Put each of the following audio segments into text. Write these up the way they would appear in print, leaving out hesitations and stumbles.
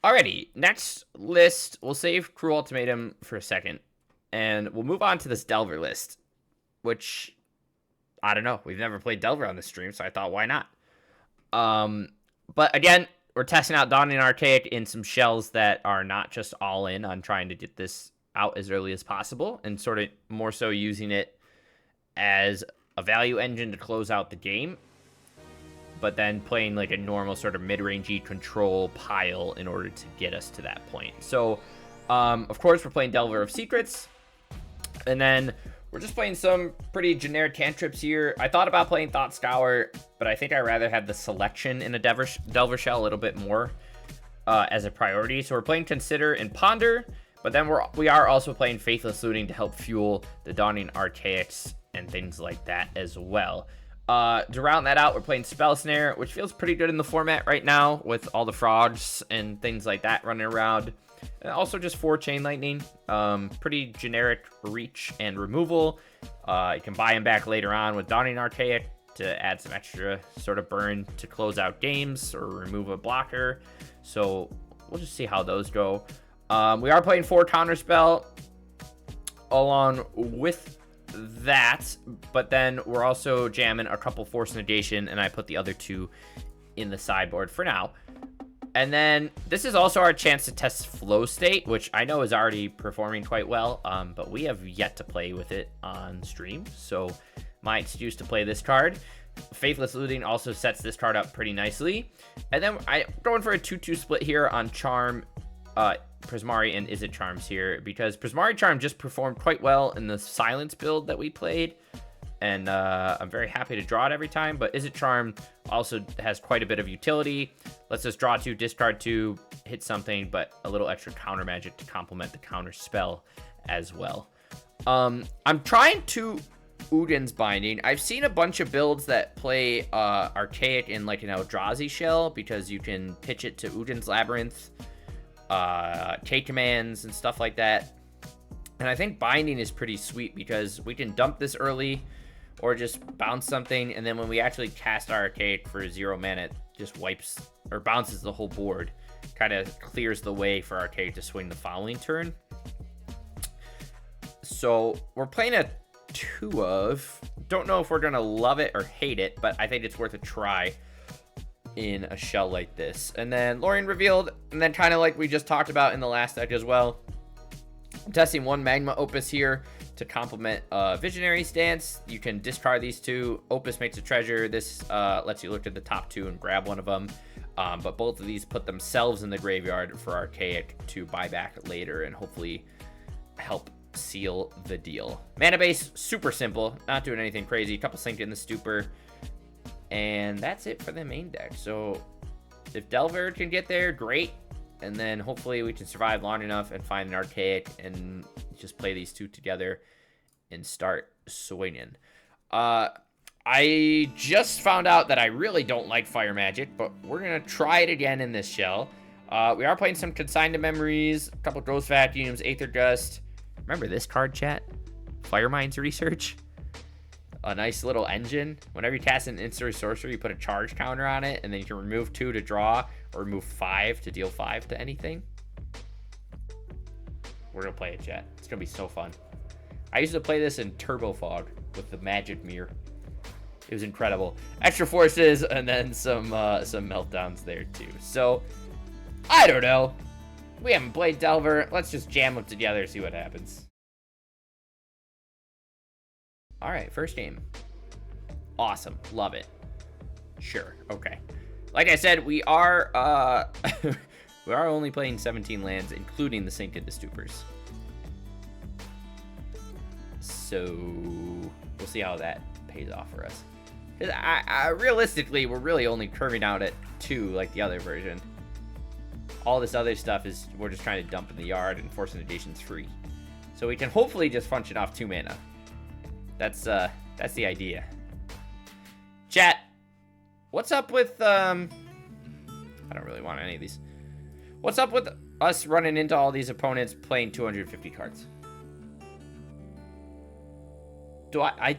Alrighty, next list, we'll save Cruel Ultimatum for a second, and we'll move on to this Delver list, which, I don't know, we've never played Delver on the stream, so I thought, why not? But again, we're testing out Dawning Archaic in some shells that are not just all in on trying to get this out as early as possible, and sort of more so using it as a value engine to close out the game, but then playing like a normal sort of mid-rangey control pile in order to get us to that point. So, of course, we're playing Delver of Secrets, and then we're just playing some pretty generic cantrips here. I thought about playing Thought Scour, but I think I'd rather have the selection in a Delver shell a little bit more as a priority. So we're playing Consider and Ponder, but then we are also playing Faithless Looting to help fuel the Dawning Archaics and things like that as well. To round that out, we're playing Spell Snare, which feels pretty good in the format right now with all the frogs and things like that running around. And also just 4 Chain Lightning, pretty generic reach and removal. You can buy them back later on with Dawning Archaic to add some extra sort of burn to close out games or remove a blocker. So we'll just see how those go. We are playing 4 Counterspell along with that, but then we're also jamming a couple Force Negation, and I put the other 2 in the sideboard for now. And then this is also our chance to test Flow State, which I know is already performing quite well, but we have yet to play with it on stream, so my excuse to play this card. Faithless Looting also sets this card up pretty nicely. And then I'm going for a 2-2 split here on Charm, Prismari, and Izzet Charms here, because Prismari Charm just performed quite well in the Silence build that we played, and I'm very happy to draw it every time, but Izzet Charm also has quite a bit of utility. Lets us draw 2, discard 2, hit something, but a little extra counter magic to complement the counter spell as well. I'm trying to Udin's Binding. I've seen a bunch of builds that play Archaic in like an Eldrazi shell, because you can pitch it to Udin's Labyrinth, take commands and stuff like that. And I think Binding is pretty sweet because we can dump this early or just bounce something, and then when we actually cast our Archaic for 0 mana, it just wipes or bounces the whole board, kind of clears the way for Archaic to swing the following turn. So we're playing a 2 of, don't know if we're gonna love it or hate it, but I think it's worth a try in a shell like this. And then Lorien Revealed, and then kind of like we just talked about in the last deck as well, I'm testing 1 Magma Opus here to complement Visionary stance. You can discard these 2. Opus makes a treasure. This lets you look at the top 2 and grab one of them. But both of these put themselves in the graveyard for Archaic to buy back later and hopefully help seal the deal. Mana base, super simple, not doing anything crazy. A couple Sink in the Stupor, and that's it for the main deck. So if Delver can get there, great. And then hopefully we can survive long enough and find an Archaic and just play these 2 together and start swinging. I just found out that I really don't like Fire Magic, but we're going to try it again in this shell. We are playing some Consigned to Memories, a couple Ghost Vacuums, Aether Gust. Remember this card, chat? Fire Mines Research. A nice little engine. Whenever you cast an instant sorcery, you put a charge counter on it, and then you can remove 2 to draw, or remove 5 to deal 5 to anything. We're gonna play it, chat. It's gonna be so fun. I used to play this in Turbo Fog with the Magic Mirror. It was incredible. Extra forces, and then some meltdowns there too. So, I don't know. We haven't played Delver. Let's just jam them together, see what happens. All right, first game. Awesome, love it. Sure, okay. Like I said, we are we are only playing 17 lands, including the Sink into Stupors. So we'll see how that pays off for us. Because I realistically, we're really only curving out at 2 like the other version. All this other stuff is we're just trying to dump in the yard, and Force Negation's free. So we can hopefully just function off 2 mana. That's the idea. Chat, what's up with I don't really want any of these. What's up with us running into all these opponents playing 250 cards? I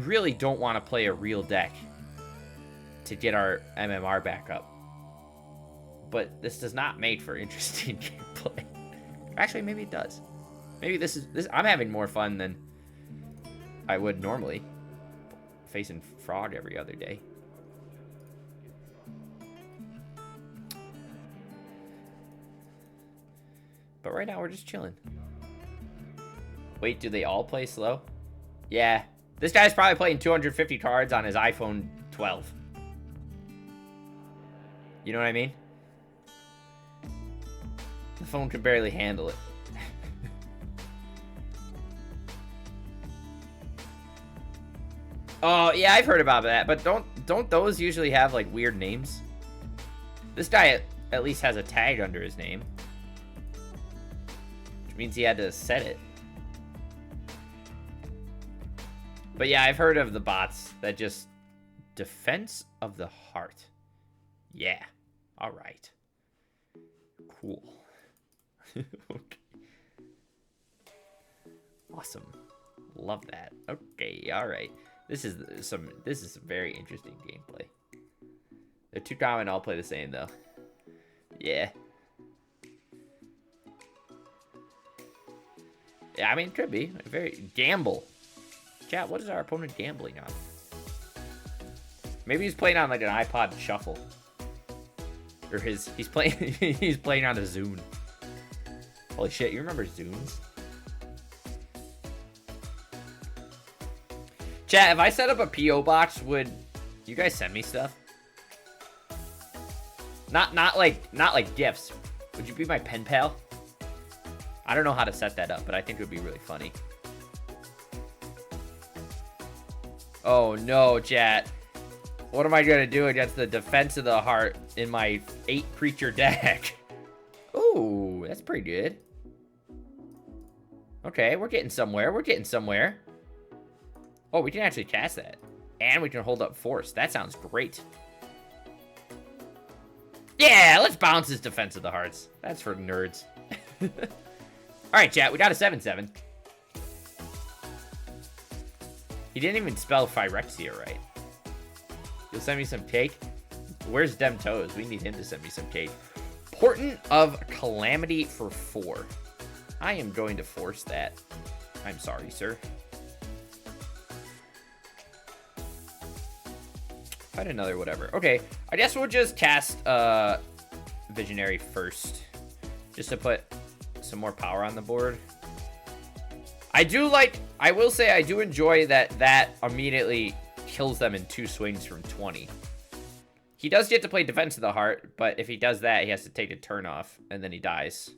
really don't want to play a real deck to get our MMR back up. but this does not make for interesting gameplay. Actually, maybe it does. Maybe this. I'm having more fun than I would normally, facing frog every other day. But right now we're just chilling. Wait, do they all play slow? Yeah. This guy's probably playing 250 cards on his iPhone 12. You know what I mean? The phone can barely handle it. Oh, yeah, I've heard about that, but don't those usually have, like, weird names? This guy at least has a tag under his name. Which means he had to set it. But yeah, I've heard of the bots that just... Defense of the Heart. Yeah. Alright. Cool. Okay. Awesome. Love that. Okay, alright. This is some very interesting gameplay. They're too common, I'll play the same though. Yeah. Yeah, I mean, it could be. Very gamble. Chat, what is our opponent gambling on? Maybe he's playing on like an iPod Shuffle. Or he's playing he's playing on a Zune. Holy shit, you remember Zunes? Chat, if I set up a PO box, would you guys send me stuff? Not like gifts. Would you be my pen pal? I don't know how to set that up, but I think it would be really funny. Oh no, chat. What am I gonna do against the Defense of the Heart in my 8-creature deck? Ooh, that's pretty good. Okay, we're getting somewhere. We're getting somewhere. Oh, we can actually cast that. And we can hold up Force. That sounds great. Yeah, let's bounce his Defense of the Hearts. That's for nerds. Alright, chat, we got a 7/7. He didn't even spell Phyrexia right. You'll send me some cake? Where's Dem Toes? We need him to send me some cake. Portent of Calamity for 4. I am going to force that. I'm sorry, sir. Find another whatever. Okay, I guess we'll just cast Visionary first. Just to put some more power on the board. I will say I do enjoy that immediately kills them in 2 swings from 20. He does get to play Defense of the Heart, but if he does that, he has to take a turn off, and then he dies.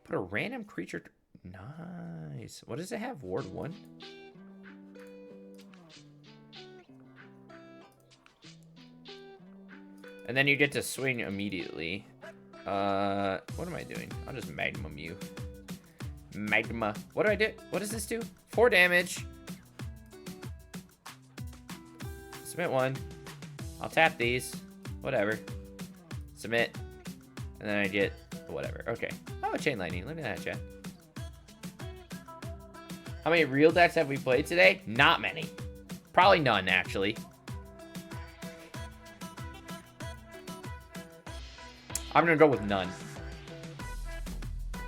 Put a random creature... Nice. What does it have? Ward 1? And then you get to swing immediately. What am I doing? I'll just Magnum you. Magma. What do I do? What does this do? 4 damage. Submit 1. I'll tap these. Whatever. Submit. And then I get whatever. Okay. Oh, Chain Lightning. Look at that, chat. How many real decks have we played today? Not many. Probably none, actually. I'm gonna go with none.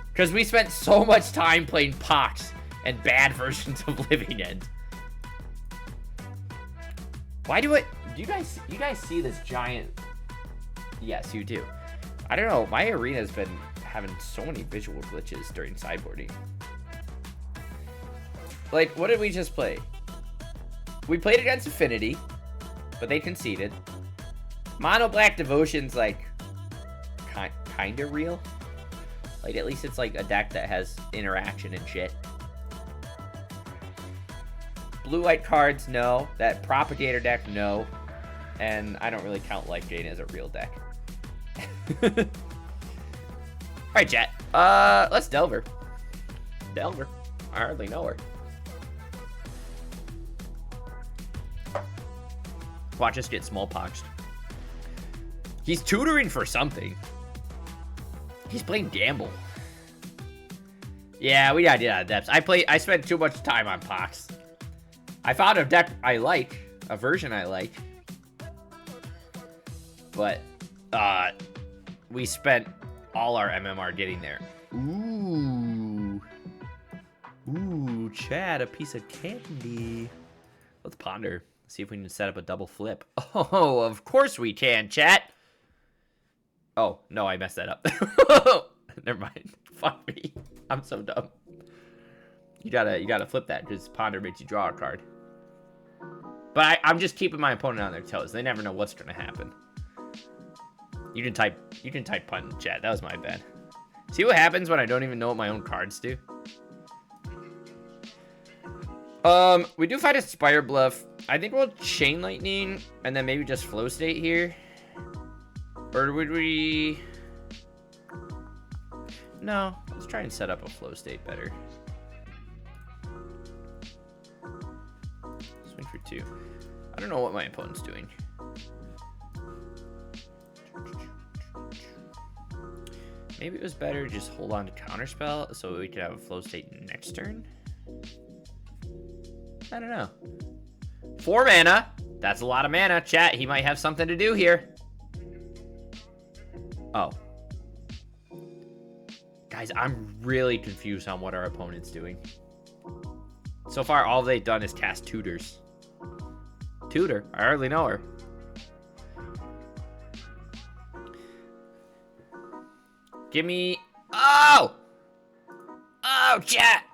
Because we spent so much time playing Pox and bad versions of Living End. Why do it... You guys see this giant... Yes, you do. I don't know. My arena's been having so many visual glitches during sideboarding. Like, what did we just play? We played against Affinity, but they conceded. Mono Black Devotion's like kind of real. Like, at least it's like a deck that has interaction and shit. Blue White cards, no. That Propagator deck, no. And I don't really count Life Gain as a real deck. Alright, chat. Let's Delver. Delver. I hardly know her. Watch us get smallpoxed. He's tutoring for something. He's playing Gamble. Yeah, we gotta get out of depths. I spent too much time on Pox. I found a deck I like, a version I like. But we spent all our MMR getting there. Ooh. Ooh, Chad, a piece of candy. Let's ponder. See if we can set up a double flip. Oh, of course we can, chat. Oh, no, I messed that up. Never mind. Fuck me. I'm so dumb. You gotta flip that, because ponder makes you draw a card. But I'm just keeping my opponent on their toes. They never know what's gonna happen. You can type punt in the chat. That was my bad. See what happens when I don't even know what my own cards do? We do fight a Spire Bluff. I think we'll Chain Lightning and then maybe just Flow State here. Or would we... No, let's try and set up a Flow State better. Swing for 2. I don't know what my opponent's doing. Maybe it was better to just hold on to Counterspell so we could have a Flow State next turn. I don't know. 4 mana. That's a lot of mana. Chat, he might have something to do here. Oh. Guys, I'm really confused on what our opponent's doing. So far, all they've done is cast Tutors. Tutor? I hardly know her. Give me... Oh! Oh, chat!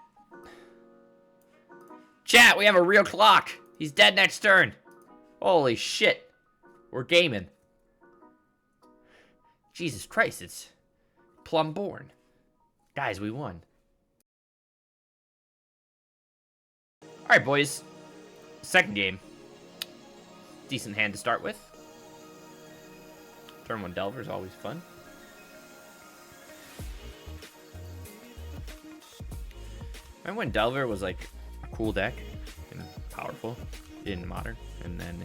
Chat, we have a real clock. He's dead next turn. Holy shit. We're gaming. Jesus Christ, it's Plum born. Guys, we won. Alright, boys. Second game. Decent hand to start with. Turn 1 Delver is always fun. Remember when Delver was like a cool deck and powerful in Modern, and then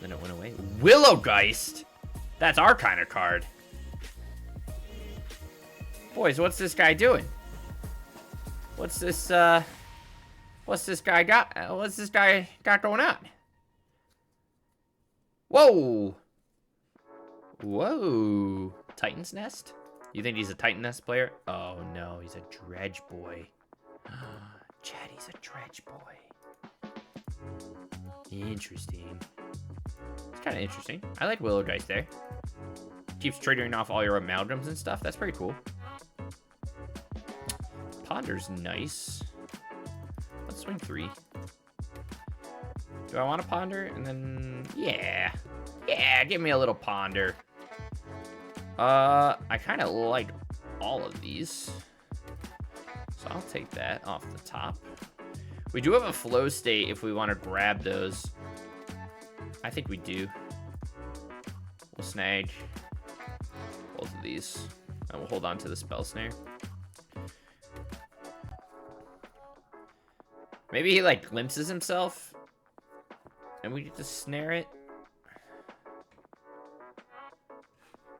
it went away. Willowgeist. That's our kind of card. Boys, what's this guy doing? What's this guy got going on? Whoa. Whoa. Titan's Nest? You think he's a Titan Nest player? Oh no, he's a Dredge boy. Chad, he's a Dredge boy. Interesting. It's kind of interesting. I like Willowgeist there. Keeps triggering off all your amalgams and stuff. That's pretty cool. Ponder's nice. Let's swing 3. Do I want to ponder? And then, yeah. Yeah, give me a little ponder. I kind of like all of these. So I'll take that off the top. We do have a flow state if we want to grab those. I think we do. We'll snag both of these. And we'll hold on to the spell snare. Maybe he like glimpses himself. And we get to snare it.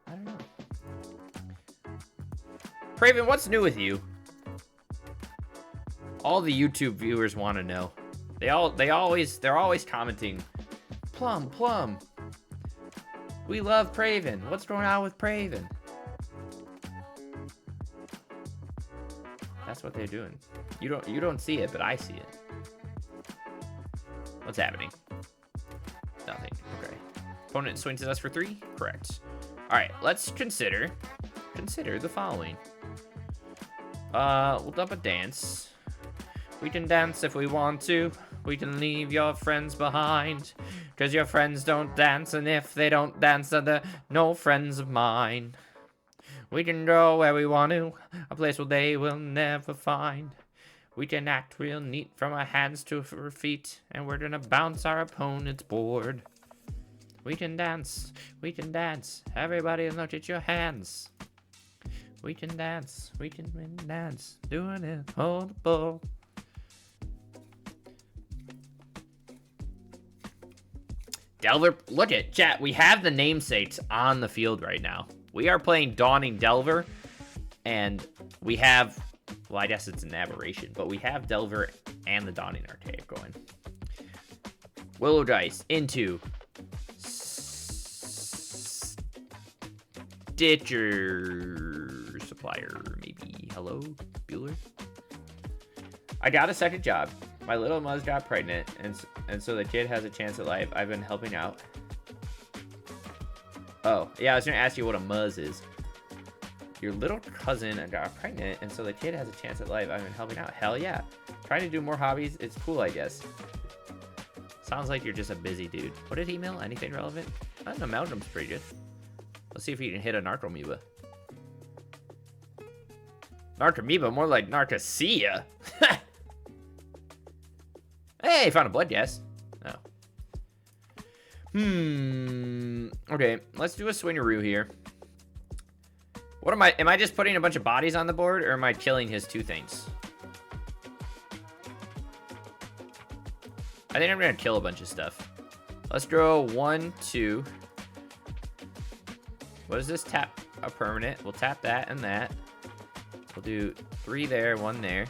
I don't know. Praven, what's new with you? All the YouTube viewers want to know. They're always commenting, Plum. We love Praven. What's going on with Praven? That's what they're doing. You don't see it, but I see it. What's happening? Nothing. Okay. Opponent swings at us for 3? Correct. Alright, let's consider the following. We'll dump a dance. We can dance if we want to. We can leave your friends behind. Cause your friends don't dance, and if they don't dance, then they're no friends of mine. We can go where we want to, a place where they will never find. We can act real neat from our hands to our feet, and we're gonna bounce our opponent's board. We can dance, everybody look at your hands. We can dance, doing it for the ball. Delver, look at chat, we have the namesakes on the field right now. We are playing Dawning Delver, and we have, well, I guess it's an aberration, but we have Delver and the Dawning Archaic going. Willowgeist into Stitcher supplier, maybe. Hello, Bueller? I got a second job. My little Muzz got pregnant, and so the kid has a chance at life. I've been helping out. Oh, yeah, I was gonna ask you what a Muzz is. Your little cousin got pregnant, and so the kid has a chance at life. I've been helping out. Hell yeah. Trying to do more hobbies. It's cool, I guess. Sounds like you're just a busy dude. What did he mill? Anything relevant? An amalgam's pretty good. Let's see if he can hit a Narcomoeba. Narcomoeba? More like Narcosia. Hey, found a blood gas. Oh. Okay, let's do a swingaroo here. What am I just putting a bunch of bodies on the board, or am I killing his two things? I think I'm gonna kill a bunch of stuff. Let's draw 1, 2. What does this tap? A permanent. We'll tap that and that. We'll do 3 there, 1 there.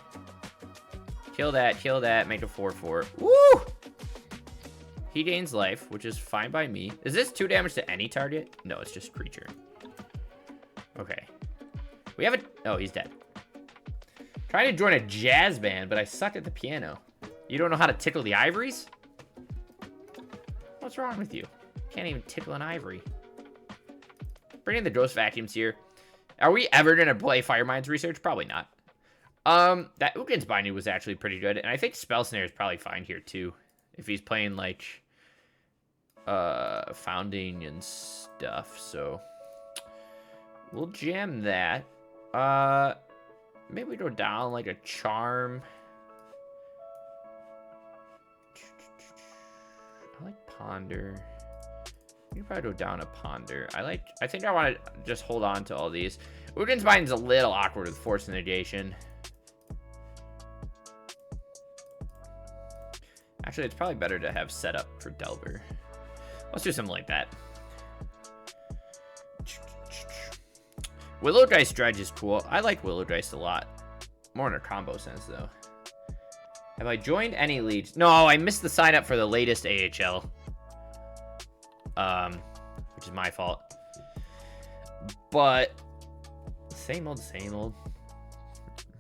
Kill that, make a 4/4. Woo! He gains life, which is fine by me. Is this 2 damage to any target? No, it's just creature. Okay. We have a... Oh, he's dead. Trying to join a jazz band, but I suck at the piano. You don't know how to tickle the ivories? What's wrong with you? Can't even tickle an ivory. Bring in the ghost vacuums here. Are we ever going to play Fire Mines Research? Probably not. That Ukin's Binding was actually pretty good, and I think Spell Snare is probably fine here too. If he's playing like Founding and stuff, so we'll jam that. Maybe we go down like a Charm. I like Ponder. You can probably go down a Ponder. I think I want to just hold on to all these. Ugin's Binding's a little awkward with Force Negation. Actually, it's probably better to have set up for Delver. Let's do something like that. Willow Dice Dredge is cool. I like Willow Dice a lot. More in a combo sense, though. Have I joined any leagues? No, I missed the sign up for the latest AHL. Which is my fault. But same old, same old.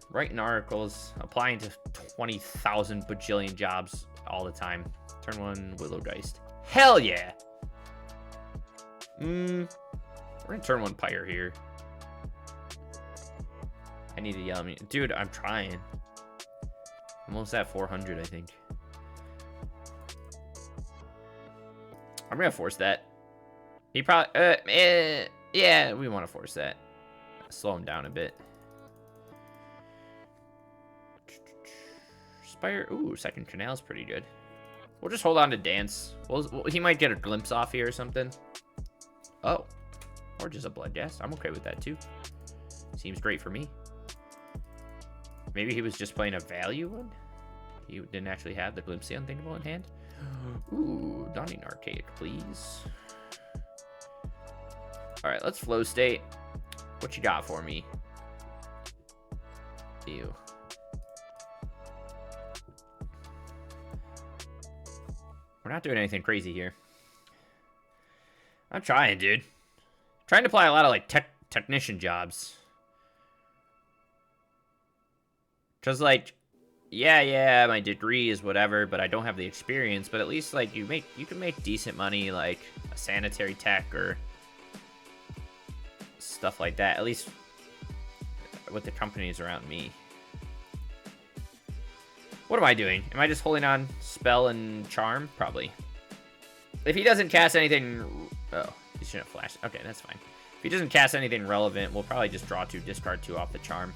Writing articles, applying to 20,000 bajillion jobs all the time. Turn 1 Willow Dice. Hell yeah! We're gonna turn 1 Pyre here. I need to yell at me. Dude, I'm trying. I'm almost at 400, I think. I'm gonna force that. He probably, yeah, we want to force that. Slow him down a bit. Spire, ooh, second canal's pretty good. We'll just hold on to Dance. He might get a glimpse off here or something. Oh, or just a blood gas. I'm okay with that too. Seems great for me. Maybe he was just playing a value one. He didn't actually have the Glimpse the Unthinkable in hand. Ooh, Donning Archaic, please. All right, let's flow state. What you got for me? Ew. We're not doing anything crazy here. I'm trying, dude. Trying to apply a lot of like technician jobs. Cause like, yeah, my degree is whatever, but I don't have the experience. But at least like you can make decent money, like a sanitary tech or stuff like that. At least with the companies around me. What am I doing? Am I just holding on Spell and Charm? Probably. If he doesn't cast anything... Oh, he shouldn't have flashed. Okay, that's fine. If he doesn't cast anything relevant, we'll probably just draw 2, discard 2 off the Charm.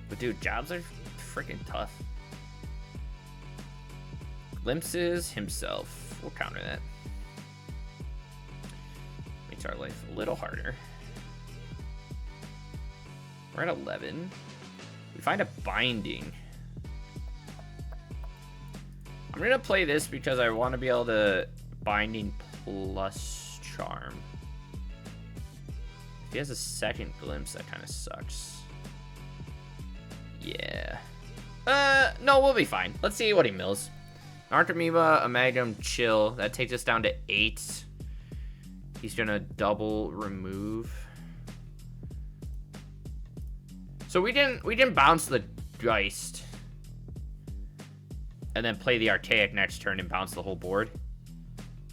But dude, jobs are freaking tough. Glimpses himself. We'll counter that. Makes our life a little harder. We're at 11. We find a Binding. I'm gonna play this because I want to be able to Binding plus Charm. If he has a second Glimpse, that kind of sucks. Yeah. No, we'll be fine. Let's see what he mills. Archaic, Amalgam, Chill. That takes us down to 8. He's gonna double remove. So we didn't bounce the Geist. And then play the Archaic next turn and bounce the whole board.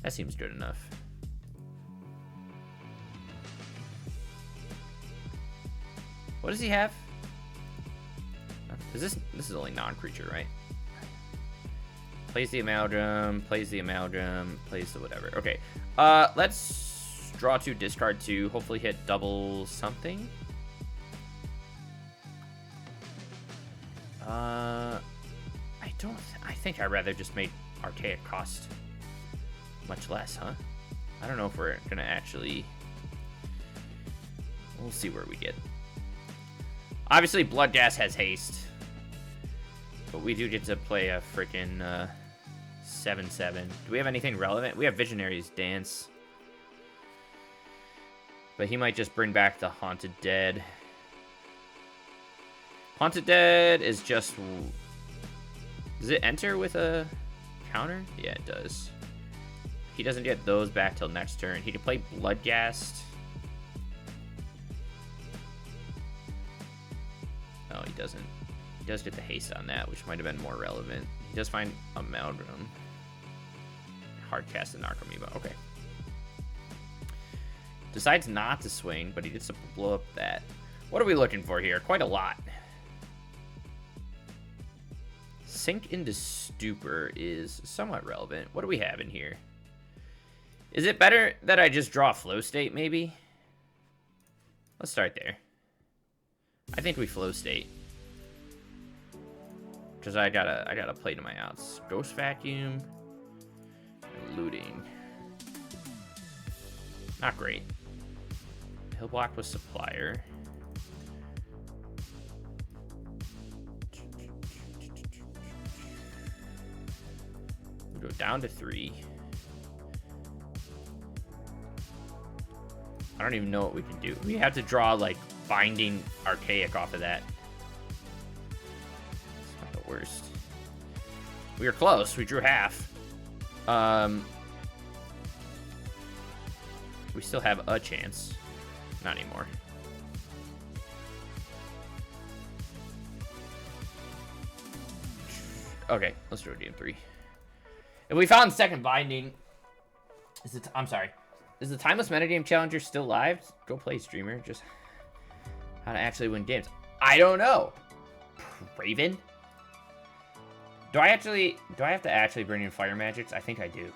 That seems good enough. What does he have? This is only non-creature, right? Plays the Amalgam, plays the Amalgam, plays the whatever. Okay. Let's draw 2, discard 2, hopefully hit double something. I think I'd rather just make Archaic cost much less, huh? I don't know if we're gonna actually... We'll see where we get. Obviously, Bloodghast has haste. But we do get to play a freaking 7/7. Do we have anything relevant? We have Visionary's Dance. But he might just bring back the Haunted Dead. Haunted Dead is just... Does it enter with a counter? Yeah, it does. He doesn't get those back till next turn. He can play Bloodghast. No, he doesn't. He does get the haste on that, which might have been more relevant. He does find Amalgam. Hardcast and Narcomoeba. Okay. Decides not to swing, but he gets to blow up that. What are we looking for here? Quite a lot. Sink into Stupor is somewhat relevant. What do we have in here? Is it better that I just draw a flow state, maybe? Let's start there. I think we flow state. Because I gotta play to my outs. Ghost Vacuum. And Looting. Not great. He'll block with Supplier. We'll go down to 3. I don't even know what we can do. We have to draw, like, Binding Archaic off of that. It's not the worst. We were close. We drew half. We still have a chance. Not anymore. Okay, let's do a game 3. If we found second Binding... I'm sorry. Is the Timeless Metagame Challenger still live? Go play, streamer. Just how to actually win games. I don't know. Raven? Do I have to actually bring in Fire Magics? I think I do.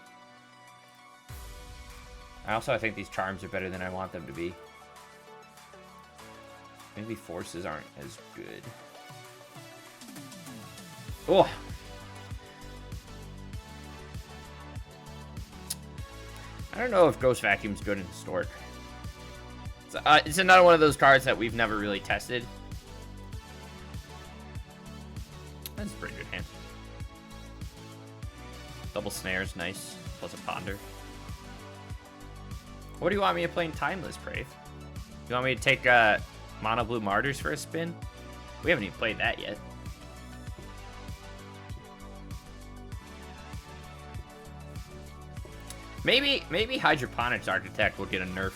I think these charms are better than I want them to be. Maybe forces aren't as good. Oh. I don't know if Ghost Vacuum's good in Historic. It's another one of those cards that we've never really tested. That's a pretty good hand. Double Snare's nice, plus a Ponder. What do you want me to play in Timeless, Brave? You want me to take Mono Blue Martyrs for a spin? We haven't even played that yet. Maybe Hydroponics Architect will get a nerf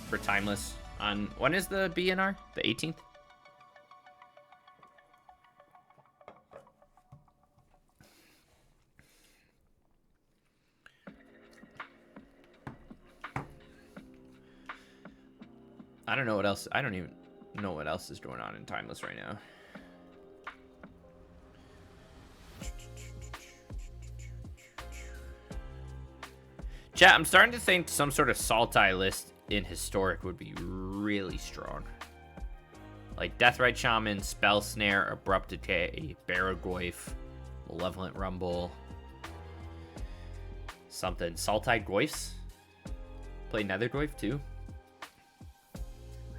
for Timeless on... When is the BNR? The 18th? I don't know what else. I don't even know what else is going on in Timeless right now. Chat, I'm starting to think some sort of Sultai list in Historic would be really strong. Like Deathrite Shaman, Spell Snare, Abrupt Decay, Barragoyf, Malevolent Rumble, something. Sultai Goyfs? Play Nethergoyf too?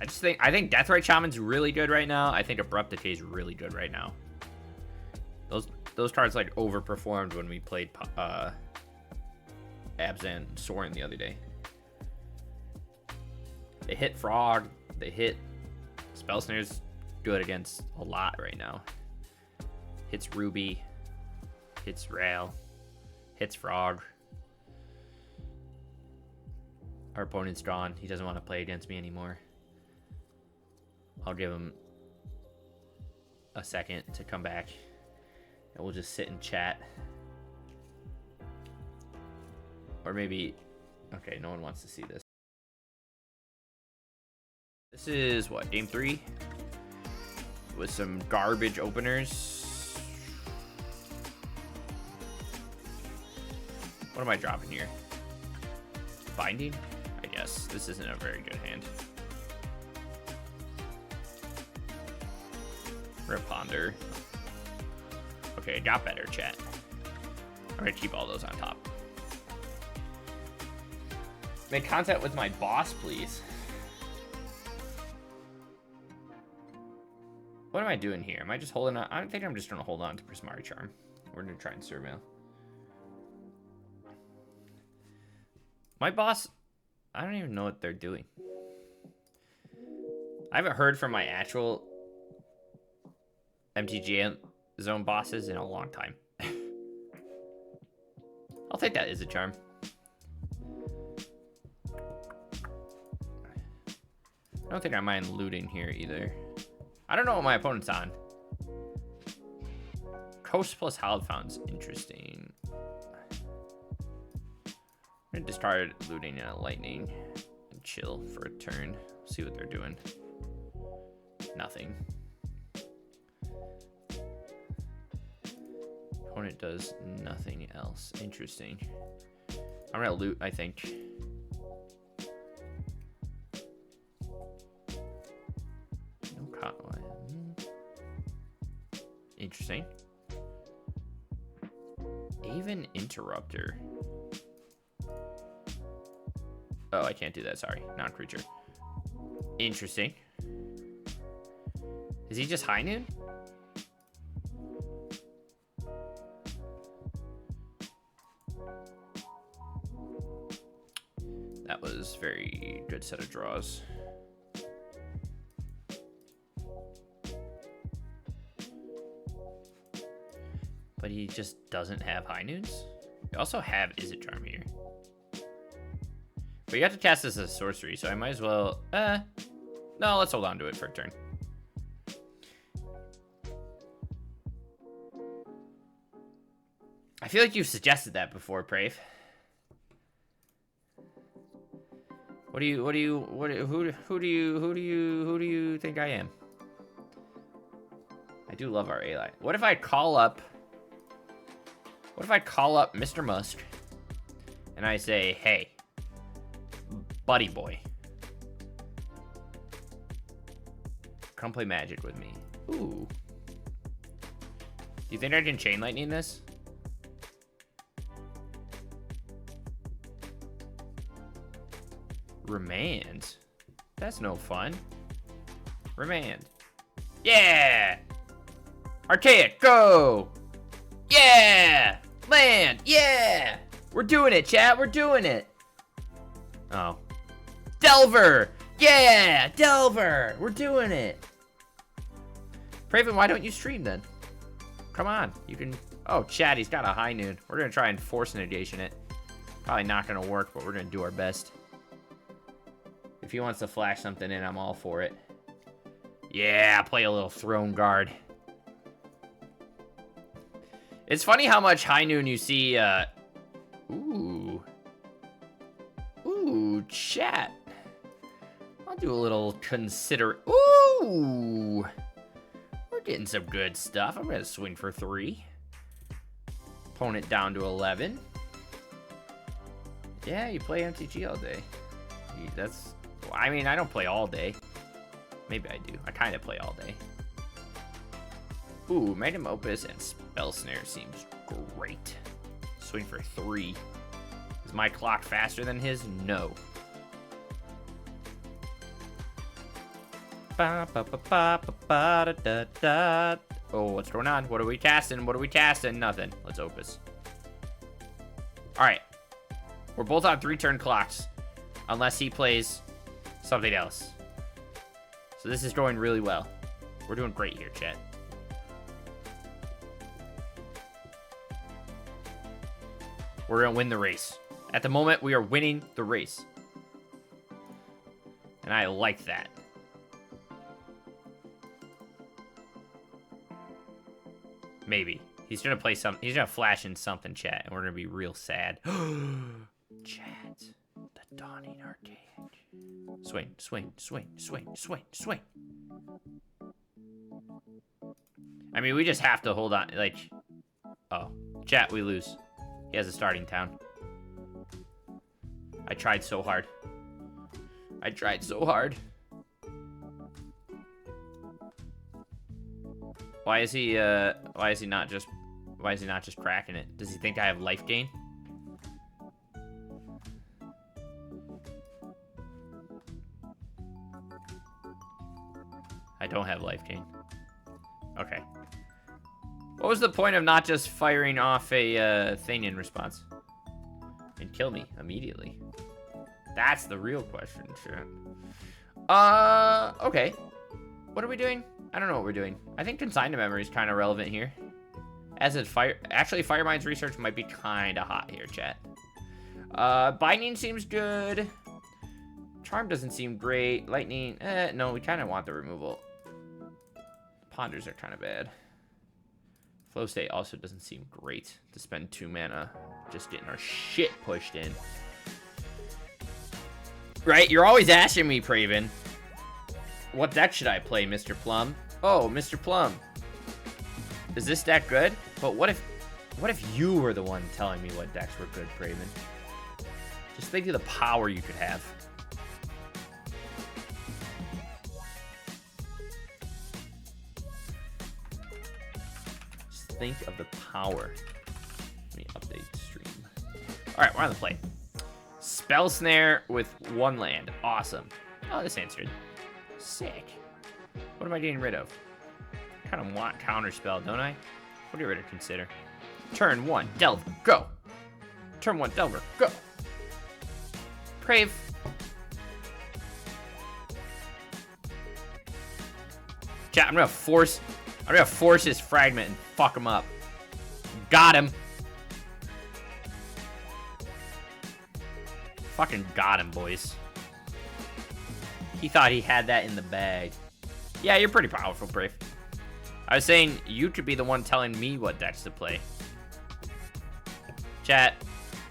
I think Deathrite Shaman's really good right now. I think Abrupt Decay is really good right now. Those cards like overperformed when we played Abzan Sorin the other day. They hit Frog. They hit Spell Snare's good against a lot right now. Hits Ruby. Hits Rail. Hits Frog. Our opponent's drawn. He doesn't want to play against me anymore. I'll give him a second to come back. And we'll just sit and chat. Or maybe... Okay, no one wants to see this. This is, what, game 3? With some garbage openers. What am I dropping here? Binding? I guess. This isn't a very good hand. Reponder. Okay, it got better, chat. I'm gonna keep all those on top. Make contact with my boss, please. What am I doing here? Am I just holding on? I don't think I'm just gonna hold on to Prismari Charm. We're gonna try and surveil. My boss, I don't even know what they're doing. I haven't heard from my actual MTG zone bosses in a long time. I'll take that as a charm. I don't think I mind looting here either. I don't know what my opponent's on. Coast plus Hallowed Fountain's interesting. I'm gonna discard looting and a lightning and chill for a turn. See what they're doing. Nothing. Opponent does nothing else. Interesting. I'm gonna loot, I think. No cotton. Interesting. Even Interrupter. Oh, I can't do that. Sorry. Non-creature. Interesting. Is he just high noon? That was very good set of draws. But he just doesn't have high noons. We also have Izzet Charm here. But you have to cast this as a sorcery, so I might as well... No, let's hold on to it for a turn. I feel like you've suggested that before, Brave. Who do you think I am? I do love our ally. What if I call up Mr. Musk and I say, hey, buddy boy, come play Magic with me. Ooh. Do you think I can Chain Lightning this? Remand? That's no fun. Remand. Yeah! Archaic, go! Yeah! Land, yeah! We're doing it, chat, we're doing it! Oh. Delver! Yeah! Delver! We're doing it! Praven, why don't you stream then? Come on, you can... Oh, chat, he's got a high noon. We're gonna try and force negation it. Probably not gonna work, but we're gonna do our best. If he wants to flash something in, I'm all for it. Yeah, play a little Throne Guard. It's funny how much high noon you see, Ooh. Ooh, chat. I'll do a little consider... Ooh! We're getting some good stuff. I'm gonna swing for 3. Opponent down to 11. Yeah, you play MTG all day. That's... I mean, I don't play all day. Maybe I do. I kind of play all day. Ooh, Magnum Opus and Spell Snare seems great. Swing for 3. Is my clock faster than his? No. Oh, what's going on? What are we casting? What are we casting? Nothing. Let's Opus. Alright. We're both on 3-turn clocks. Unless he plays something else. So this is going really well. We're doing great here, chat. We're going to win the race. At the moment, we are winning the race. And I like that. Maybe. He's gonna play some. He's gonna flash in something, chat, and we're gonna be real sad. Chat. The dawning archaic. Swing, swing, swing, swing, swing, swing. I mean, we just have to hold on. Like, oh, chat, we lose. He has a starting town. I tried so hard. I tried so hard. Why is he not just cracking it? Does he think I have life gain? I don't have life gain. Okay. What was the point of not just firing off a thing in response? And kill me immediately. That's the real question, sure. Okay. What are we doing? I don't know what we're doing. I think consigned memory is kind of relevant here. As it actually, Firemind's research might be kind of hot here, chat. Binding seems good. Charm doesn't seem great. Lightning, no, we kind of want the removal. Ponders are kind of bad. Flow state also doesn't seem great to spend 2 mana just getting our shit pushed in. Right? You're always asking me, Praven. What deck should I play, Mr. Plum? Oh, Mr. Plum. Is this deck good? But what if you were the one telling me what decks were good, Praven? Just think of the power you could have. Just think of the power. Let me update stream. All right, we're on the play. Spell Snare with 1 land. Awesome. Oh, this answered. Sick. What am I getting rid of? I kind of want Counterspell, don't I? What do you ready to consider? Turn 1, Delver, go. Turn 1, Delver, go. Crave. Chat, I'm gonna force his fragment and fuck him up. Got him. Fucking got him, boys. He thought he had that in the bag. Yeah, you're pretty powerful, Brave. I was saying you could be the one telling me what decks to play. Chat,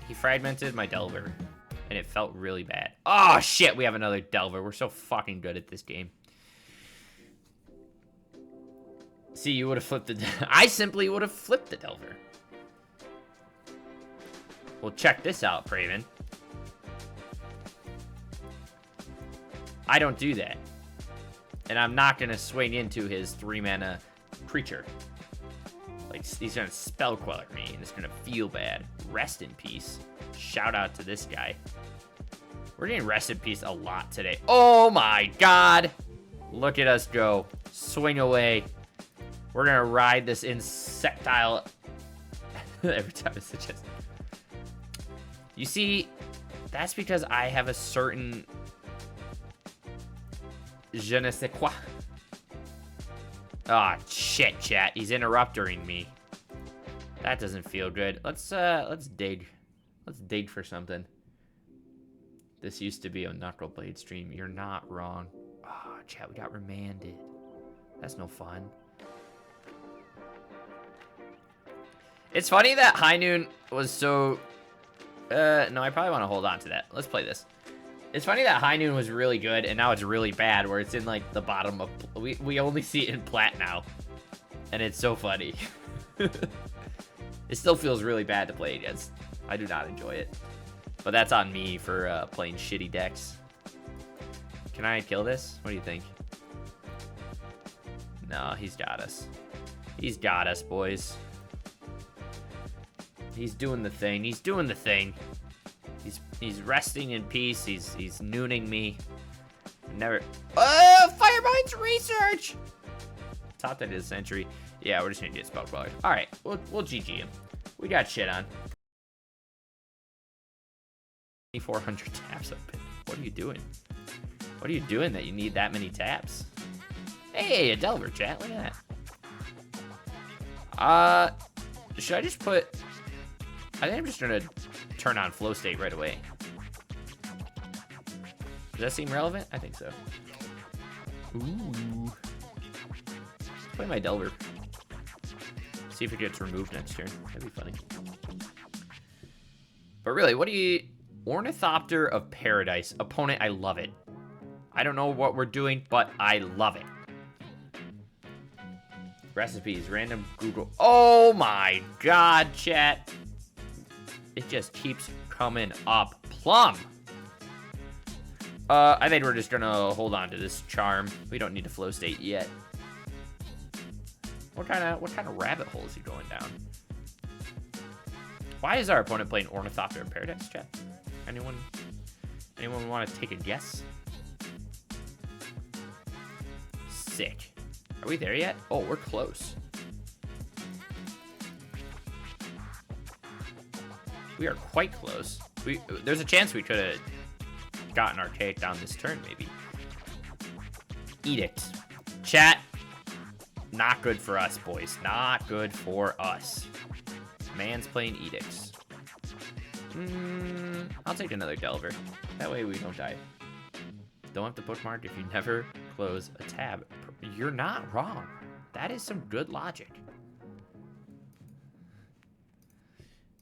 he fragmented my Delver, and it felt really bad. Oh, shit, we have another Delver. We're so fucking good at this game. See, you would have flipped the... I simply would have flipped the Delver. Well, check this out, Praven. I don't do that. And I'm not going to swing into his 3-mana creature. Like, he's going to Spell Queller me, and it's going to feel bad. Rest in peace. Shout out to this guy. We're getting rest in peace a lot today. Oh my god! Look at us go. Swing away. We're going to ride this insectile... Every time I suggest... You see, that's because I have a certain... Je ne sais quoi. Ah, shit, chat. He's interrupting me. That doesn't feel good. Let's dig. Let's dig for something. This used to be a Knuckle Blade stream. You're not wrong. Ah, chat, we got remanded. That's no fun. It's funny that High Noon was so... no, I probably want to hold on to that. Let's play this. It's funny that High Noon was really good, and now it's really bad, where it's in, like, the bottom of... We only see it in Plat now. And it's so funny. It still feels really bad to play against. I do not enjoy it. But that's on me for playing shitty decks. Can I kill this? What do you think? No, he's got us. He's got us, boys. He's doing the thing. He's doing the thing. He's resting in peace. He's nooning me. Never. Firemind's research. Top that is century. Yeah, we're just gonna get Spell Queller. All right, we'll GG him. We got shit on. 2,400 taps open. What are you doing? What are you doing that you need that many taps? Hey, a Delver, chat. Look at that. Should I just put... I think I'm just gonna turn on Flow State right away. Does that seem relevant? I think so. Ooh. Let's play my Delver. See if it gets removed next turn. That'd be funny. But really, what do you... Ornithopter of Paradise. Opponent, I love it. I don't know what we're doing, but I love it. Recipes, random Google. Oh my god, chat. It just keeps coming up. Plum. I think we're just gonna hold on to this charm. We don't need a flow state yet. What kind of rabbit hole is he going down? Why is our opponent playing Ornithopter of Paradise, chat? Anyone want to take a guess? Sick. Are we there yet? Oh, we're close. We are quite close. There's a chance we could have gotten Archaic down this turn, maybe. Edict. Chat. Not good for us, boys. Not good for us. Man's playing Edicts. I'll take another Delver. That way we don't die. Don't have to bookmark if you never close a tab. You're not wrong. That is some good logic.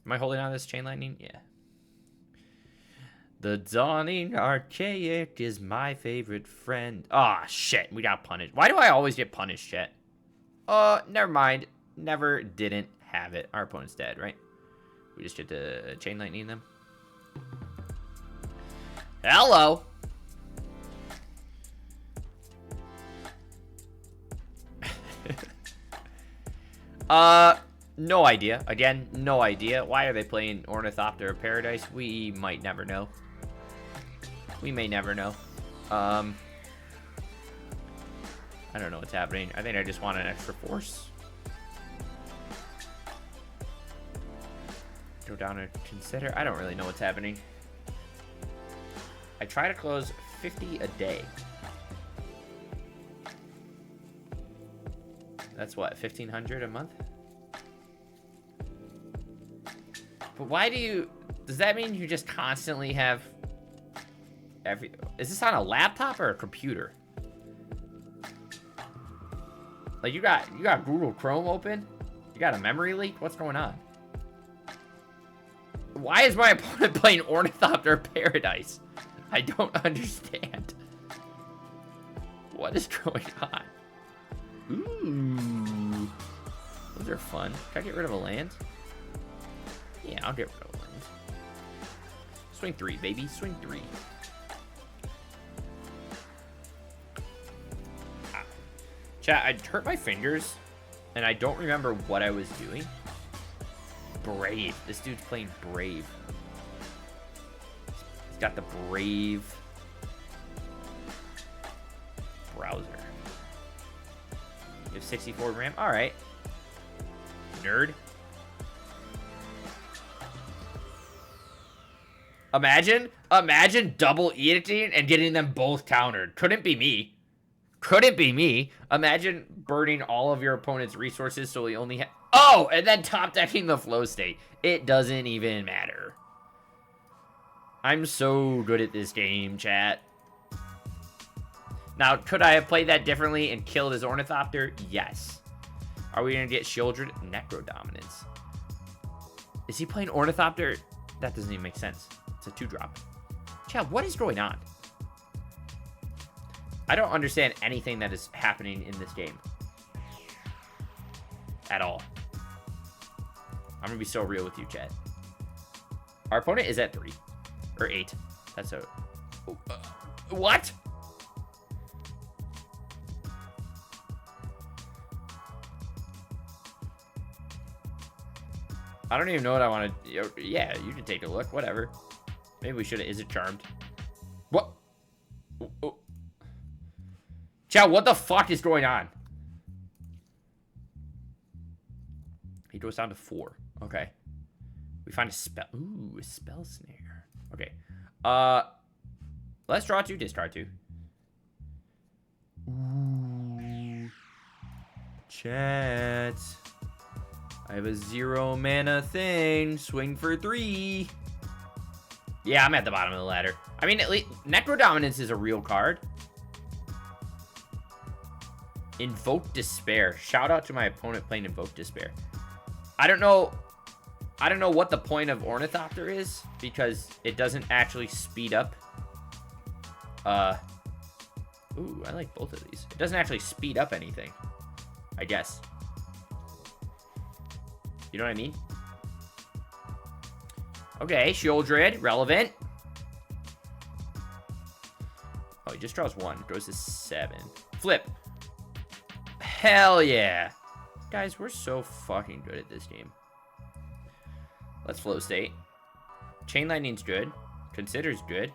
Am I holding on to this Chain Lightning? Yeah. The dawning Archaic is my favorite friend. Ah, shit. We got punished. Why do I always get punished, chat? Never mind. Never didn't have it. Our opponent's dead, right? We just get to Chain Lightning them. Hello. No idea. Again, no idea. Why are they playing Ornithopter of Paradise? We might never know. We may never know. I don't know what's happening. I think I just want an extra force. Go down and consider. I don't really know what's happening. I try to close 50 a day. That's what, 1,500 a month? But why do you... Does that mean you just constantly have... Is this on a laptop or a computer? Like, you got Google Chrome open? You got a memory leak? What's going on? Why is my opponent playing Ornithopter Paradise? I don't understand. What is going on? Ooh. Those are fun. Can I get rid of a land? Yeah, I'll get rid of a land. Swing 3, baby. Swing 3. Chat, I hurt my fingers, and I don't remember what I was doing. Brave. This dude's playing Brave. He's got the Brave browser. You have 64 RAM? Alright. Nerd. Imagine double edicting and getting them both countered. Couldn't be me. Couldn't be me. Imagine burning all of your opponent's resources so he only oh, and then top decking the flow state. It doesn't even matter. I'm so good at this game, chat. Now, could I have played that differently and killed his Ornithopter? Yes. Are we going to get Shieldred? Necro Dominance. Is he playing Ornithopter? That doesn't even make sense. It's a 2-drop. Chat, what is going on? I don't understand anything that is happening in this game. At all. I'm going to be so real with you, chat. Our opponent is at 3. Or 8. That's a... what? I don't even know what I want to... Yeah, you can take a look. Whatever. Maybe we should have... Is it charmed? What? Oh. Chat, what the fuck is going on? He goes down to 4. Okay. We find a spell. Ooh, a spell snare. Okay. Let's draw 2, discard 2. Ooh. Chat. I have a 0 mana thing. Swing for 3. Yeah, I'm at the bottom of the ladder. I mean, at least Necro Dominance is a real card. Invoke Despair. Shout out to my opponent playing Invoke Despair. I don't know what the point of Ornithopter is, because it doesn't actually speed up. Ooh, I like both of these. It doesn't actually speed up anything, I guess. You know what I mean? Okay, Shieldred, relevant. Oh, he just draws 1. Goes to 7. Flip. Hell yeah. Guys, we're so fucking good at this game. Let's flow state. Chain Lightning's good. Consider's good.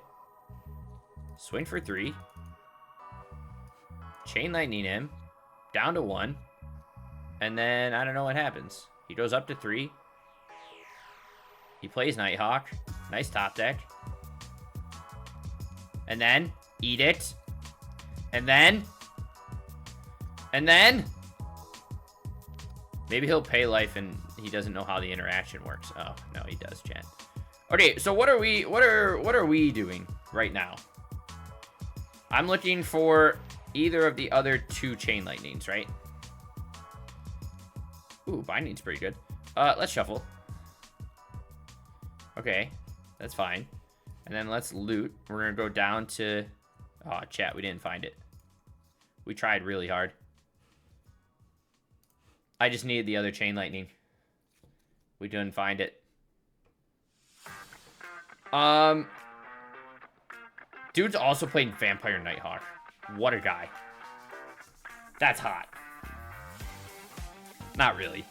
Swing for 3. Chain Lightning him. Down to 1. And then, I don't know what happens. He goes up to 3. He plays Nighthawk. Nice top deck. And then, Edict. And then... maybe he'll pay life and he doesn't know how the interaction works. Oh, no, he does, chat. Okay, so what are we doing right now? I'm looking for either of the other 2 Chain Lightnings, right? Ooh, Binding's pretty good. Let's shuffle. Okay, that's fine. And then let's loot. We're gonna go down to... oh, chat, we didn't find it. We tried really hard. I just needed the other Chain Lightning. We didn't find it. Dude's also playing Vampire Nighthawk. What a guy. That's hot. Not really.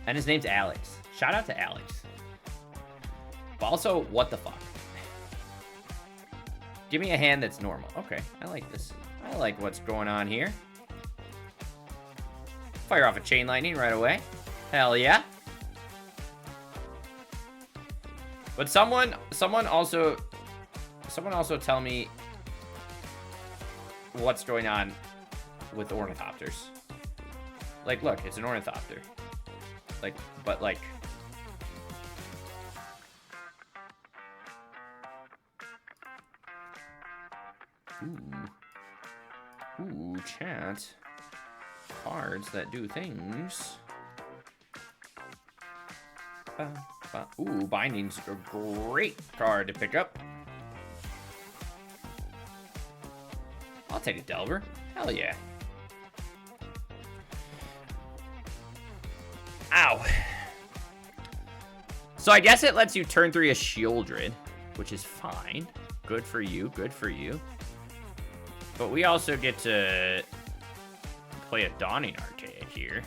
And his name's Alex. Shout out to Alex. But also, what the fuck? Give me a hand that's normal. Okay, I like this. I like what's going on here. Fire off a Chain Lightning right away. Hell yeah. But someone also tell me what's going on with Ornithopters. Like, look, it's an Ornithopter. Like, but like... Ooh, chat. Cards that do things. Ooh, Binding's a great card to pick up. I'll take a Delver. Hell yeah. Ow. So I guess it lets you turn 3 a Shieldred, which is fine. Good for you, good for you. But we also get to play a Dawning Archaic here.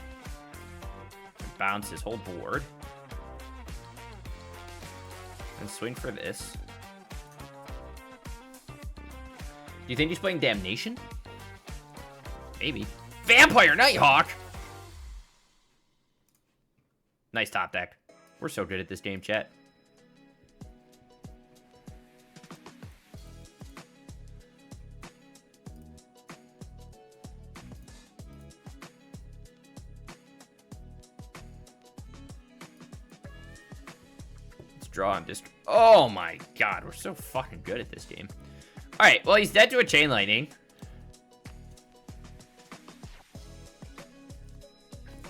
Bounce his whole board. And swing for this. Do you think he's playing Damnation? Maybe. Vampire Nighthawk! Nice top deck. We're so good at this game, chat. Draw and just... oh my god, we're so fucking good at this game. Alright, well, he's dead to a Chain Lightning.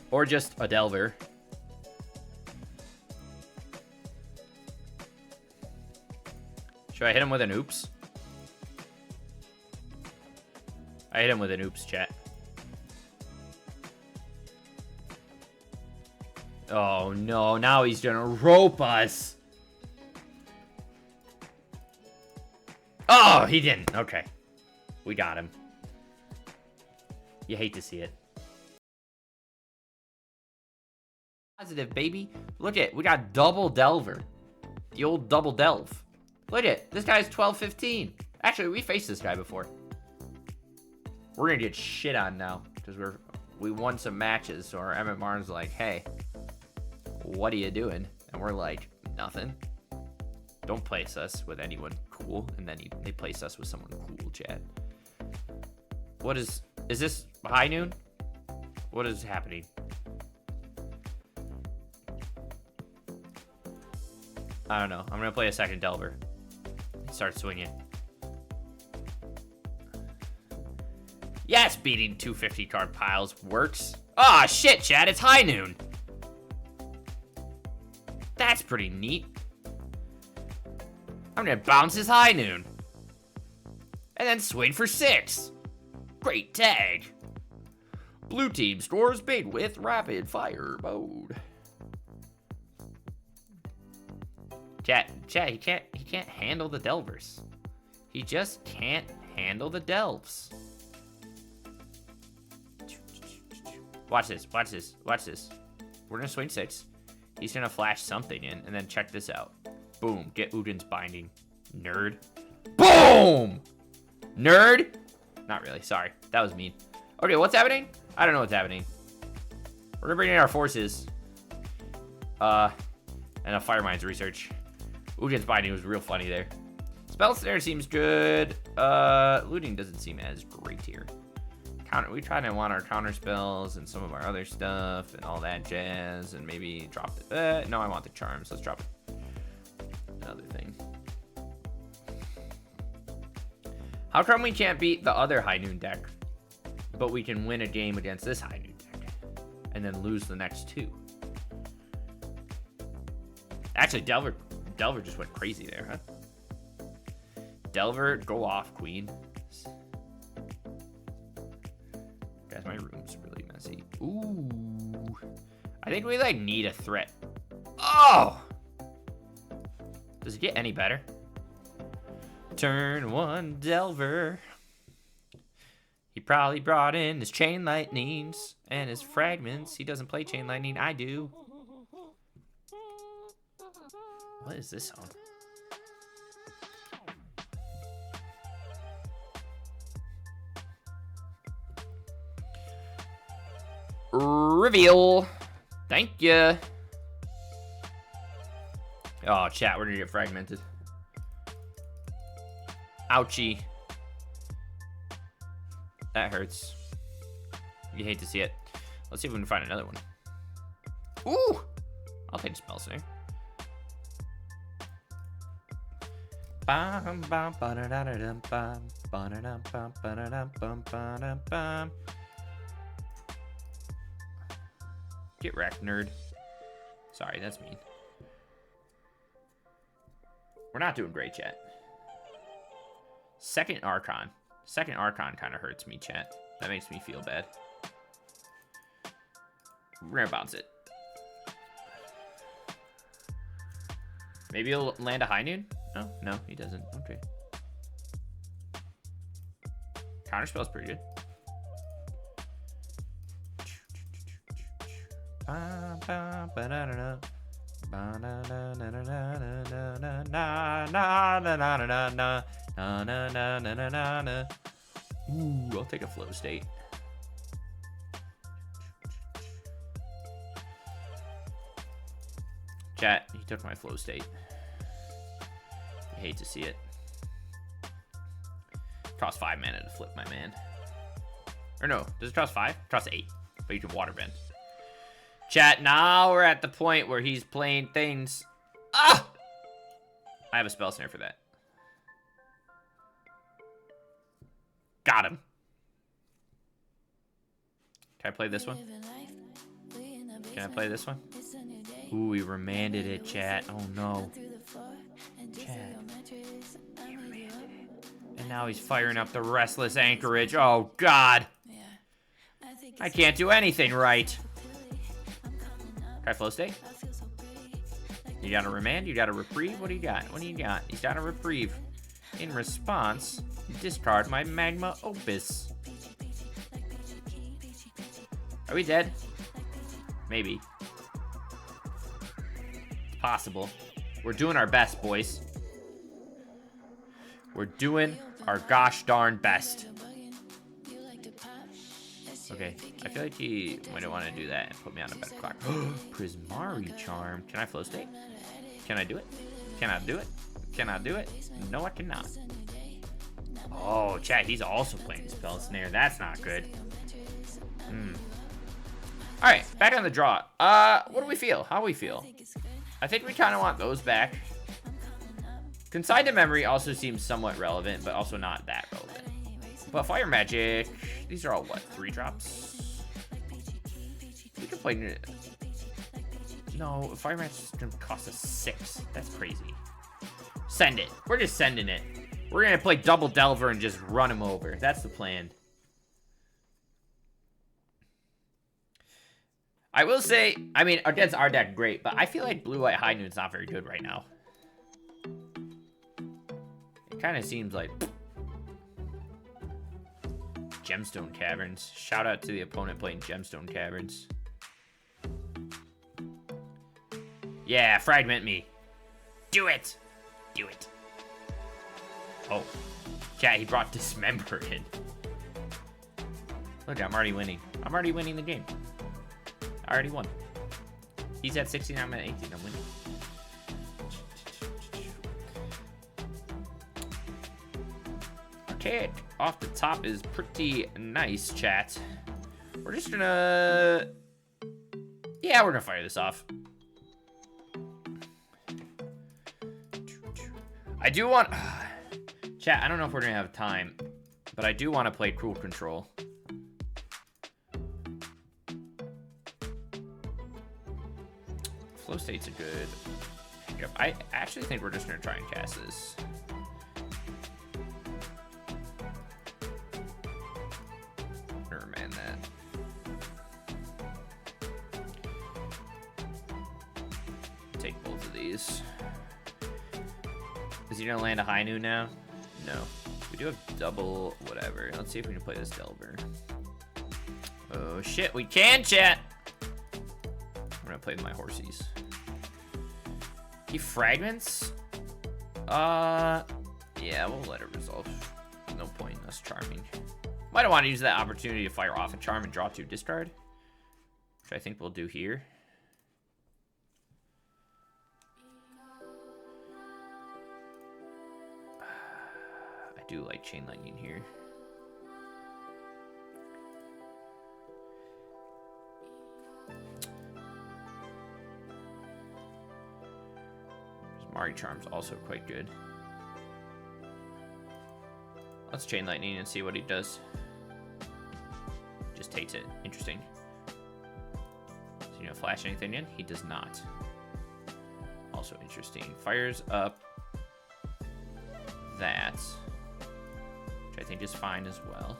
Or just a Delver. Should I hit him with an oops? I hit him with an oops, chat. Oh no, now he's gonna rope us. Oh, he didn't. Okay. We got him. You hate to see it. Positive, baby. Look at it. We got double Delver. The old double Delve. Look at it. This guy's 12-15. Actually, we faced this guy before. We're gonna get shit on now. Because we won some matches. So our MMR's like, hey, what are you doing? And we're like, nothing. Don't place us with anyone cool. And then they place us with someone cool, chat. What is this high noon? What is happening? I don't know. I'm gonna play a second Delver. Start swinging. Yes, beating 250 card piles works. Ah, shit, Chad, it's high noon. That's pretty neat. I'm gonna bounce his high noon. And then swing for 6. Great tag. Blue team scores big with rapid fire mode. Chat, he can't handle the Delvers. He just can't handle the Delves. Watch this. We're gonna swing 6. He's gonna flash something in, and then check this out. Boom, get Udin's Binding. Nerd. Boom! Nerd? Not really, sorry. That was mean. Okay, what's happening? I don't know what's happening. We're gonna bring in our forces. And a Firemind's research. Udin's Binding was real funny there. Spell Snare seems good. Looting doesn't seem as great here. We try to want our counter spells and some of our other stuff and all that jazz, and maybe drop it. No, I want the charms. Let's drop it. Another thing. How come we can't beat the other High Noon deck, but we can win a game against this High Noon deck and then lose the next 2? Actually, Delver just went crazy there, huh? Delver, go off, queen. Guys, my room's really messy. Ooh. I think we, like, need a threat. Oh! Does it get any better? Turn 1 Delver. He probably brought in his Chain Lightnings and his Fragments. He doesn't play Chain Lightning. I do. What is this song? Reveal. Thank you. Oh, chat, we're gonna get fragmented. Ouchie. That hurts. You hate to see it. Let's see if we can find another one. Ooh! I'll take Spell Snare. Get wrecked, nerd. Sorry, that's mean. We're not doing great, chat. Second Archon. Second Archon kind of hurts me, chat. That makes me feel bad. We're gonna bounce it. Maybe he'll land a High Noon? Oh, no, he doesn't. Okay. Counterspell's pretty good. Ooh, I'll take a flow state. Chat, he took my flow state. I hate to see it. Cost 5 mana to flip, my man. Or no, does it cost 5? It costs 8, but you can water bend. Chat, now we're at the point where he's playing things. Ah! I have a Spell Snare for that. Got him. Can I play this one? Can I play this one? Ooh, he remanded it, chat. Oh no. Chat. He remanded it. And now he's firing up the Restless Anchorage. Oh god. I can't do anything right. Can I flow state? You got a remand? You got a reprieve? What do you got? What do you got? He's got a reprieve. In response, discard my Magma Opus. Are we dead? Maybe. It's possible. We're doing our best, boys. We're doing our gosh darn best. Okay, I feel like he might want to do that and put me on a better clock. Prismari Charm. Can I flow state? Can I do it? Can I do it? Can I do it? No, I cannot. Oh, chat, he's also playing Spell Snare. That's not good. Alright, back on the draw. What do we feel? How do we feel? I think we kind of want those back. Consigned to memory also seems somewhat relevant, but also not that relevant. But fire magic, these are all what, 3 drops? We can play. No, fire magic is gonna cost us 6. That's crazy. Send it. We're just sending it. We're gonna play double Delver and just run him over. That's the plan. I will say, I mean, against our deck, great, but I feel like blue-white high noon's not very good right now. It kind of seems like Gemstone Caverns. Shout out to the opponent playing Gemstone Caverns. Yeah, fragment me. Do it. Do it. Oh. Chat, he brought Dismember in. Look, I'm already winning. I'm already winning the game. I already won. He's at 16, I'm at 18. I'm winning. Archaic off the top is pretty nice, chat. We're just gonna... Yeah, we're gonna fire this off. I do want... Chat, I don't know if we're gonna have time, but I do want to play Cruel Control. Flow state's a good pickup. I actually think we're just gonna try and cast this. Never mind that. Take both of these. Is he gonna land a high noon now? No. We do have double whatever. Let's see if we can play this Delver. Oh shit, we can, chat! I'm gonna play with my horsies. He fragments? Yeah, we'll let it resolve. No point in us charming. Might want to use that opportunity to fire off a charm and draw 2 discard. Which I think we'll do here. I do like Chain Lightning here. Mari Charm's also quite good. Let's Chain Lightning and see what he does. Just takes it. Interesting. Does he flash anything in? He does not. Also interesting. Fires up that, which I think is fine as well.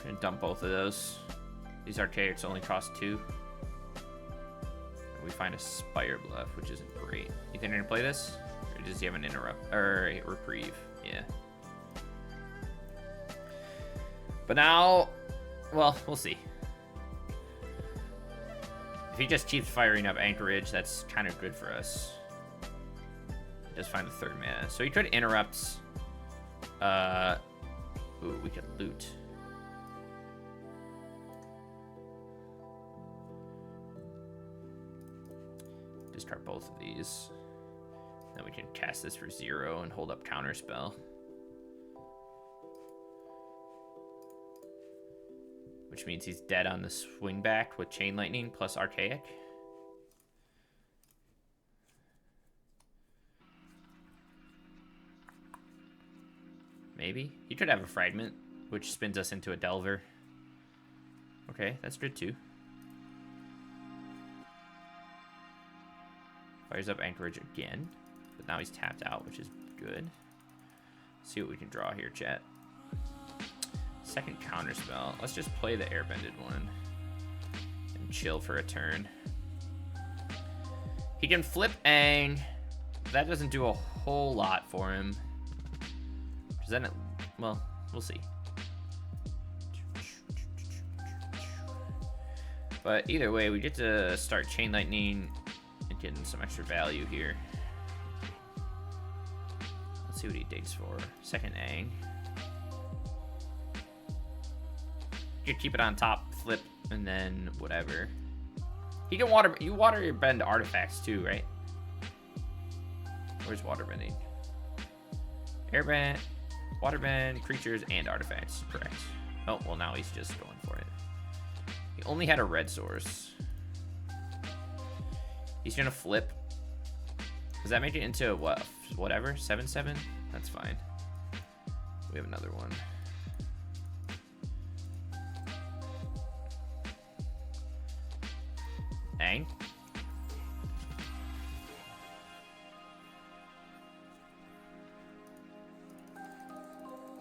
And dump both of those. These Archaics only cost 2. And we find a Spire Bluff, which isn't great. You think you're gonna play this? Or does he have an interrupt or a reprieve? Yeah. But now, well, we'll see. If he just keeps firing up Anchorage, that's kind of good for us. Just find the 3rd mana. So he could interrupt. Ooh, we could loot. Discard both of these. Then we can cast this for 0 and hold up Counterspell. Which means he's dead on the swing back with Chain Lightning plus Archaic. Maybe. He could have a Fragment, which spins us into a Delver. Okay, that's good too. Fires up Anchorage again, but now he's tapped out, which is good. Let's see what we can draw here, chat. Second Counterspell. Let's just play the Airbended one and chill for a turn. He can flip Ang. That doesn't do a whole lot for him. Does that? Well, we'll see. But either way, we get to start Chain Lightning and getting some extra value here. Let's see what he digs for. Second Ang. You could keep it on top, flip, and then whatever. He can water. You water your bend artifacts too, right? Where's waterbending? Airbend, waterbend, creatures, and artifacts. Correct. Oh, well, now he's just going for it. He only had a red source. He's gonna flip. Does that make it into what? Whatever? 7/7? That's fine. We have another one. Dang.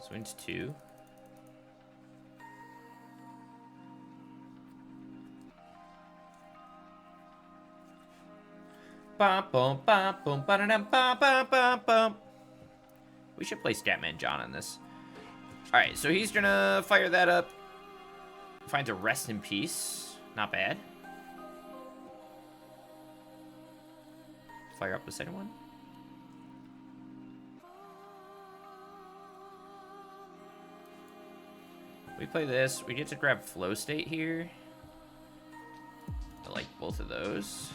Swings 2. We should play Statman John on this. Alright, so he's gonna fire that up. Finds a Rest in Peace. Not bad. Fire up the second one. We play this. We get to grab Flow State here. I like both of those.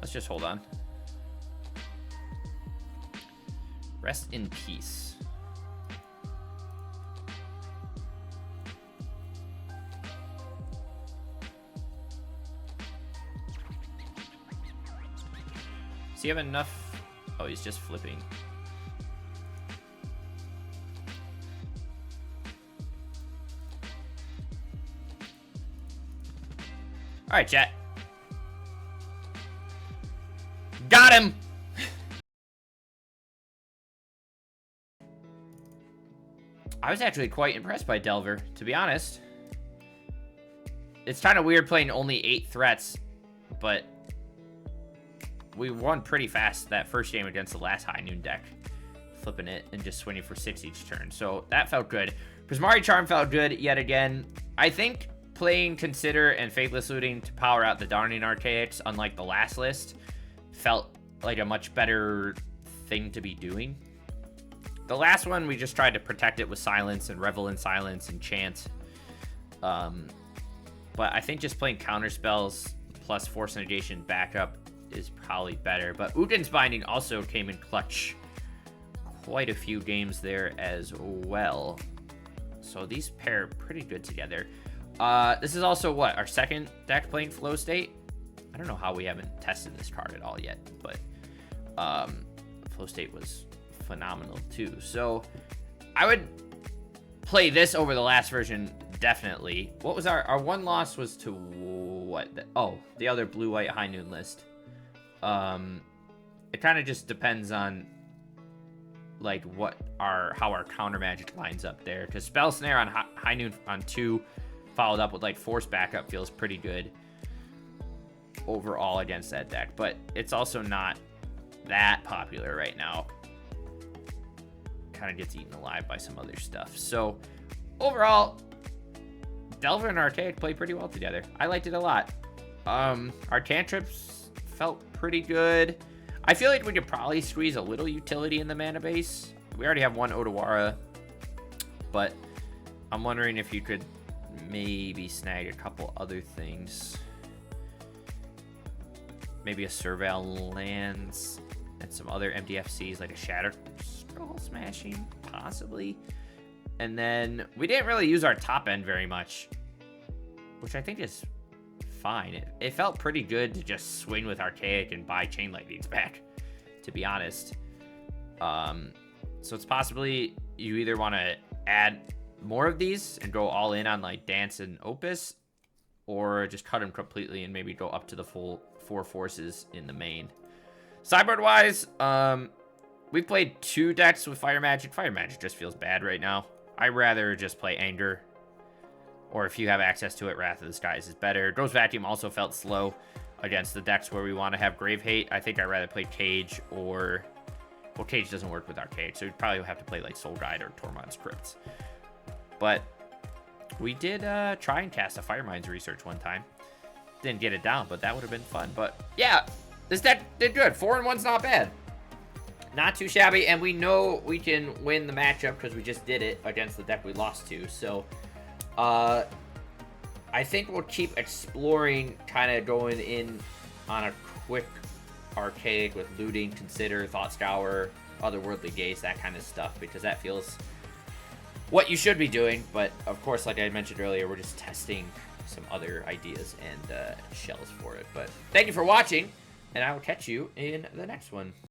Let's just hold on. Rest in Peace. Does he have enough? Oh, he's just flipping. All right, chat. Got him! I was actually quite impressed by Delver, to be honest. It's kind of weird playing only 8 threats, but we won pretty fast that first game against the last High Noon deck. Flipping it and just swinging for 6 each turn. So that felt good. Prismari Charm felt good yet again. I think playing Consider and Faithless Looting to power out the Darning Archaics, unlike the last list, felt like a much better thing to be doing. The last one, we just tried to protect it with Silence and Revel in Silence and Chant. But I think just playing counter spells plus Force Negation backup is probably better. But Udin's Binding also came in clutch quite a few games there as well. So these pair pretty good together. This is also what, our second deck playing Flow State? I don't know how we haven't tested this card at all yet, but Flow State was phenomenal too. So I would play this over the last version, definitely. What was our one loss was to what? The other blue-white High Noon list. It kind of just depends on like how our counter magic lines up there, because Spell Snare on High Noon on 2 followed up with like Force backup feels pretty good overall against that deck, but it's also not that popular right now. Kind of gets eaten alive by some other stuff. So overall, Delver and Archaic play pretty well together. I liked it a lot. Our cantrips felt pretty good. I feel like we could probably squeeze a little utility in the mana base. We already have one Odawara, but I'm wondering if you could maybe snag a couple other things. Maybe a Surveil Lands and some other MDFCs like a Shatter Scroll Smashing, possibly. And then we didn't really use our top end very much, which I think is fine. It felt pretty good to just swing with Archaic and buy Chain Lightnings back, to be honest. So it's possibly you either want to add more of these and go all in on like Dance and Opus, or just cut them completely and maybe go up to the full 4 forces in the main. Sideboard wise, we played 2 decks with Fire Magic. Fire Magic just feels bad right now. I'd rather just play Anger, or if you have access to it, Wrath of the Skies is better. Ghost Vacuum also felt slow against the decks where we want to have Grave Hate. I think I'd rather play Cage, or well, Cage doesn't work with Archaic, so we'd probably have to play like Soul Guide or Tormod's Crypts. But we did try and cast a Firemind's Research one time. Didn't get it down, but that would have been fun. But yeah, this deck did good. 4-1's not bad. Not too shabby, and we know we can win the matchup because we just did it against the deck we lost to. So I think we'll keep exploring, kind of going in on a quick Archaic with Looting, Consider, Thought Scour, Otherworldly Gaze, that kind of stuff, because that feels what you should be doing. But of course, like I mentioned earlier, we're just testing some other ideas and shells for it. But thank you for watching, and I will catch you in the next one.